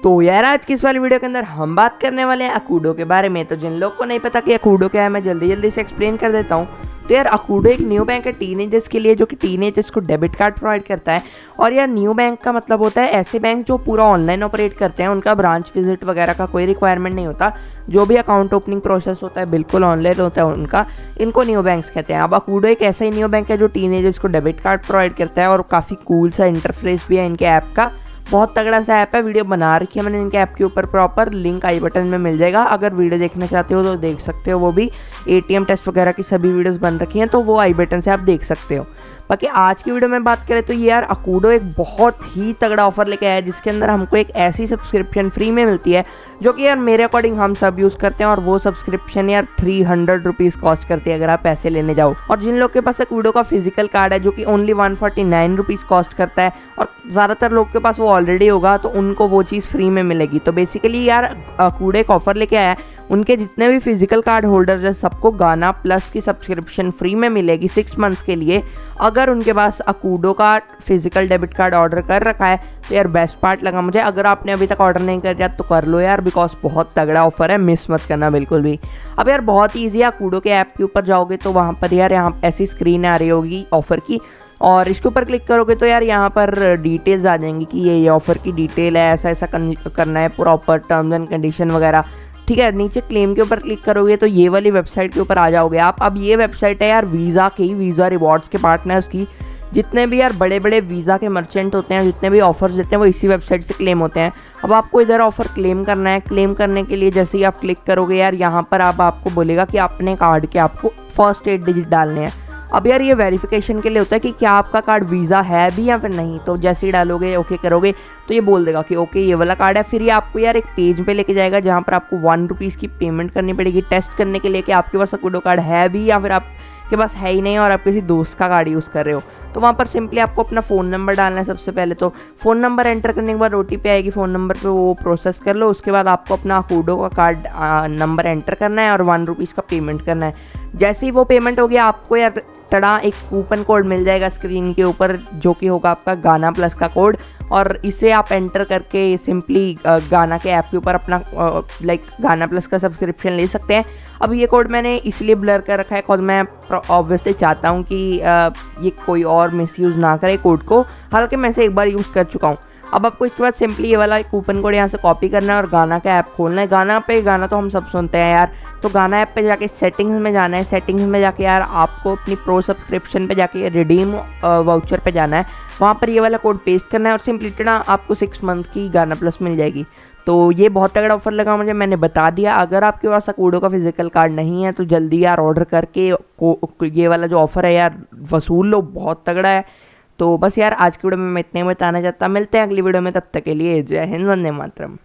तो यार आज की इस वाली वीडियो के अंदर हम बात करने वाले हैं अकूडो के बारे में। तो जिन लोग को नहीं पता कि अकूडो क्या है, मैं जल्दी से एक्सप्लेन कर देता हूँ। तो यार अकूडो एक न्यू बैंक है टीनेजर्स के लिए, जो कि टीनेजर्स को डेबिट कार्ड प्रोवाइड करता है। और यार न्यू बैंक का मतलब होता है ऐसे बैंक जो पूरा ऑनलाइन ऑपरेट करते हैं, उनका ब्रांच विजिट वगैरह का कोई रिक्वायरमेंट नहीं होता। जो भी अकाउंट ओपनिंग प्रोसेस होता है बिल्कुल ऑनलाइन होता है उनका, इनको न्यू बैंक्स कहते हैं। अब अकूडो एक ऐसा ही न्यू बैंक है जो टीनेजर्स को डेबिट कार्ड प्रोवाइड करता है, और काफ़ी कूल सा इंटरफेस भी है इनके ऐप का। बहुत तगड़ा सा ऐप है, वीडियो बना रखी है मैंने इनके ऐप के ऊपर प्रॉपर, लिंक आई बटन में मिल जाएगा। अगर वीडियो देखना चाहते हो तो देख सकते हो, वो भी एटीएम टेस्ट वगैरह की सभी वीडियोस बन रखी हैं, तो वो आई बटन से आप देख सकते हो। बाकी आज की वीडियो में बात करें तो ये यार अकूडो एक बहुत ही तगड़ा ऑफर लेके आया है, जिसके अंदर हमको एक ऐसी सब्सक्रिप्शन फ्री में मिलती है जो कि यार मेरे अकॉर्डिंग हम सब यूज़ करते हैं। और वो सब्सक्रिप्शन यार 300 रुपीज़ कॉस्ट करती है अगर आप पैसे लेने जाओ। और जिन लोग के पास अकूडो का फिजिकल कार्ड है जो कि ओनली 149 रुपीज़ कॉस्ट करता है, और ज़्यादातर लोग के पास वो ऑलरेडी होगा, तो उनको वो चीज़ फ्री में मिलेगी। तो बेसिकली यार अकूडो एक ऑफर लेके आया है, उनके जितने भी फिजिकल कार्ड होल्डर्स हैं सबको गाना प्लस की सब्सक्रिप्शन फ्री में मिलेगी 6 मंथ्स के लिए, अगर उनके पास अकूडो का फिजिकल डेबिट कार्ड ऑर्डर कर रखा है। तो यार बेस्ट पार्ट लगा मुझे, अगर आपने अभी तक ऑर्डर नहीं कर दिया तो कर लो यार, बिकॉज बहुत तगड़ा ऑफर है, मिस मत करना बिल्कुल भी। अब यार बहुत ईजी है, अकूडो के ऐप के ऊपर जाओगे तो वहाँ पर यार यहाँ ऐसी स्क्रीन आ रही होगी ऑफर की, और इसके ऊपर क्लिक करोगे तो यार यहाँ पर डिटेल्स आ जाएंगी कि ये ऑफर की डिटेल है, ऐसा ऐसा करना है, प्रॉपर टर्म्स एंड कंडीशन वगैरह। ठीक है, नीचे क्लेम के ऊपर क्लिक करोगे तो ये वाली वेबसाइट के ऊपर आ जाओगे आप। अब ये वेबसाइट है यार वीज़ा की, वीज़ा रिवॉर्ड्स के पार्टनर्स की। जितने भी यार बड़े बड़े वीज़ा के मर्चेंट होते हैं, जितने भी ऑफर्स देते हैं, वो इसी वेबसाइट से क्लेम होते हैं। अब आपको इधर ऑफर क्लेम करना है। क्लेम करने के लिए जैसे ही आप क्लिक करोगे यार यहाँ पर अब आपको बोलेगा कि अपने कार्ड के आपको फर्स्ट 8 डिजिट डालने हैं। अब यार ये वेरिफिकेशन के लिए होता है कि क्या आपका कार्ड वीज़ा है भी या फिर नहीं। तो जैसे ही डालोगे ओके करोगे तो ये बोल देगा कि ओके ये वाला कार्ड है। फिर ये आपको यार एक पेज पे लेके जाएगा जहाँ पर आपको 1 रुपीज़ की पेमेंट करनी पड़ेगी टेस्ट करने के लिए कि आपके पास अकूडो कार्ड है भी या फिर आपके पास है ही नहीं और आप किसी दोस्त का कार्ड यूज़ कर रहे हो। तो वहाँ पर सिंपली आपको अपना फ़ोन नंबर डालना है। सबसे पहले तो फ़ोन नंबर एंटर करने के बाद ओटीपी आएगी फ़ोन नंबर पे, वो प्रोसेस कर लो। उसके बाद आपको अपना अकूडो का कार्ड नंबर एंटर करना है और 1 रुपीज़ का पेमेंट करना है। जैसे ही वो पेमेंट हो गया आपको यार तड़ा एक कूपन कोड मिल जाएगा स्क्रीन के ऊपर, जो कि होगा आपका गाना प्लस का कोड, और इसे आप एंटर करके सिंपली गाना के ऐप के ऊपर अपना गाना प्लस का सब्सक्रिप्शन ले सकते हैं। अब ये कोड मैंने इसलिए ब्लर कर रखा है बिकॉज मैं ऑब्वियसली चाहता हूँ कि ये कोई और मिसयूज़ ना करे कोड को, हालांकि मैं इसे एक बार यूज़ कर चुका हूँ। अब आपको इसके बाद सिंपली ये वाला कूपन कोड यहाँ से कॉपी करना है और गाना का ऐप खोलना है। गाना तो हम सब सुनते हैं यार, तो गाना ऐप पे जाके सेटिंग्स में जाना है। सेटिंग्स में जाके यार आपको अपनी प्रो सब्सक्रिप्शन पे जाके रिडीम वाउचर पे जाना है, वहाँ पर ये वाला कोड पेस्ट करना है और सिंपली टेढ़ा आपको 6 मंथ की गाना प्लस मिल जाएगी। तो ये बहुत तगड़ा ऑफर लगा मुझे, मैंने बता दिया। अगर आपके पास अकूडो का फिजिकल कार्ड नहीं है तो जल्दी यार ऑर्डर करके ये वाला जो ऑफर है यार वसूल लो, बहुत तगड़ा है। तो बस यार आज की वीडियो में मैं इतने बताना चाहता, मिलते हैं अगली वीडियो में, तब तक के लिए जय हिंद, वंदे मातरम।